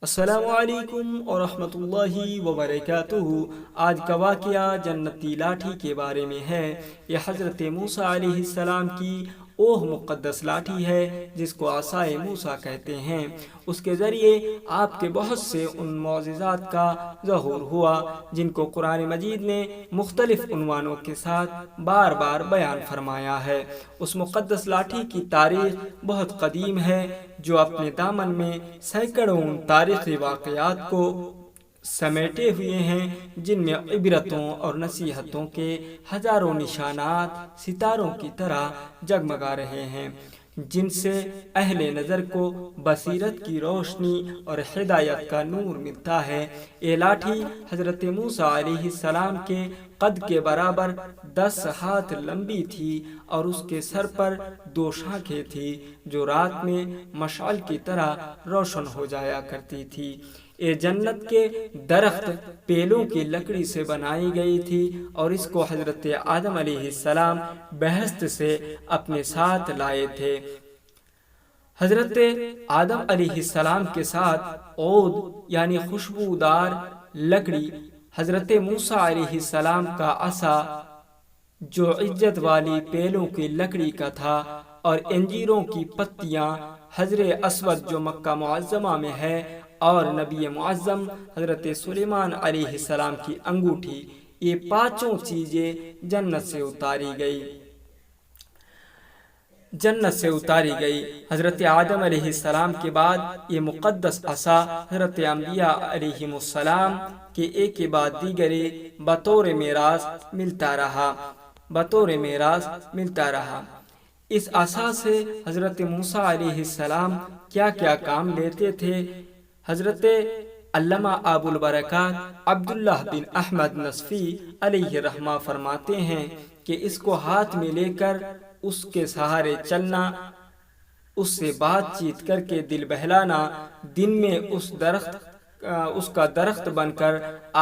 السلام علیکم ورحمۃ اللہ وبرکاتہ۔ آج کا واقعہ جنتی لاٹھی کے بارے میں ہے۔ یہ حضرت موسیٰ علیہ السلام کی وہ مقدس لاٹھی ہے جس کو عصا موسیٰ کہتے ہیں۔ اس کے ذریعے آپ کے بہت سے ان معجزات کا ظہور ہوا جن کو قرآن مجید نے مختلف عنوانوں کے ساتھ بار بار بیان فرمایا ہے۔ اس مقدس لاٹھی کی تاریخ بہت قدیم ہے جو اپنے دامن میں سینکڑوں تاریخی واقعات کو سمیٹے ہوئے ہیں جن میں عبرتوں اور نصیحتوں کے ہزاروں نشانات ستاروں کی طرح جگمگا رہے ہیں، جن سے اہل نظر کو بصیرت کی روشنی اور ہدایت کا نور ملتا ہے۔ یہ لاٹھی حضرت موسیٰ علیہ السلام کے قد کے برابر 10 ہاتھ لمبی تھی اور اس کے سر پر 2 شاخیں تھی جو رات میں مشعل کی طرح روشن ہو جایا کرتی تھی۔ یہ جنت کے درخت پیلوں کی لکڑی سے بنائی گئی تھی اور اس کو حضرت آدم علیہ السلام بہشت سے اپنے ساتھ لائے تھے۔ حضرت آدم علیہ السلام کے ساتھ عود یعنی خوشبودار لکڑی، حضرت موسیٰ علیہ السلام کا عصا جو عزت والی پیلوں کی لکڑی کا تھا، اور انجیروں کی پتیاں، حجر اسود جو مکہ معظمہ میں ہے، اور نبی معظم حضرت سلیمان علیہ السلام کی انگوٹھی، یہ 5 چیزیں جنت سے اتاری گئی۔ حضرت آدم علیہ السلام کے بعد یہ مقدس عصا حضرت انبیاء علیہم السلام کے ایک کے بعد دیگرے بطور میراث ملتا رہا۔ اس عصا سے حضرت موسیٰ علیہ السلام کیا کیا کام لیتے تھے؟ حضرت علامہ ابو البرکات عبداللہ بن احمد نصفی علیہ رحمہ فرماتے ہیں کہ اس کو ہاتھ میں لے کر اس کے سہارے چلنا، اس سے بات چیت کر کے دل بہلانا، دن میں اس کا درخت بن کر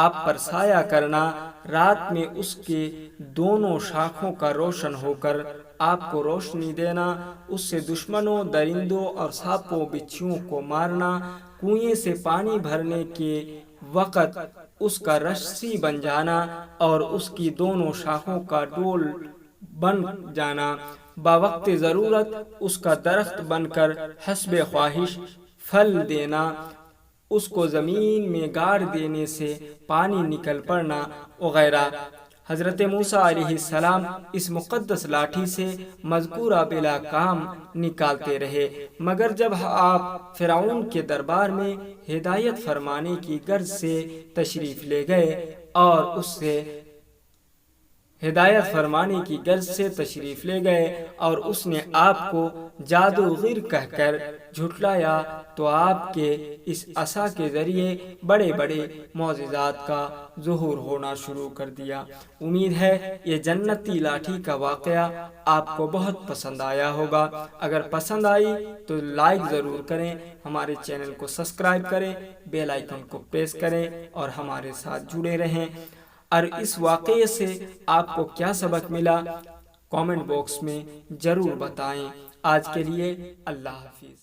آپ پر سایہ کرنا، رات میں اس کے دونوں شاخوں کا روشن ہو کر آپ کو روشنی دینا، اس سے دشمنوں، درندوں اور سانپوں بچھوؤں کو مارنا، کنویں سے پانی بھرنے کے وقت اس کا رسی بن جانا اور اس کی دونوں شاخوں کا ڈول بن جانا، باوقت ضرورت اس کا درخت بن کر حسب خواہش پھل دینا، اس کو زمین میں گاڑ دینے سے پانی نکل پڑنا وغیرہ۔ حضرت موسیٰ علیہ السلام اس مقدس لاٹھی سے مذکورہ بلا کام نکالتے رہے، مگر جب آپ فرعون کے دربار میں ہدایت فرمانے کی غرض سے تشریف لے گئے اور اس نے آپ کو جادوگر کہہ کر جھٹلایا تو آپ کے اس عصا کے ذریعے بڑے بڑے معجزات کا ظہور ہونا شروع کر دیا۔ امید ہے یہ جنتی لاٹھی کا واقعہ آپ کو بہت پسند آیا ہوگا۔ اگر پسند آئی تو لائک ضرور کریں، ہمارے چینل کو سبسکرائب کریں، بیل آئیکن کو پریس کریں اور ہمارے ساتھ جڑے رہیں۔ اور اس واقعے سے آپ کو کیا سبق ملا کامنٹ باکس میں ضرور بتائیں۔ آج کے لیے اللہ حافظ۔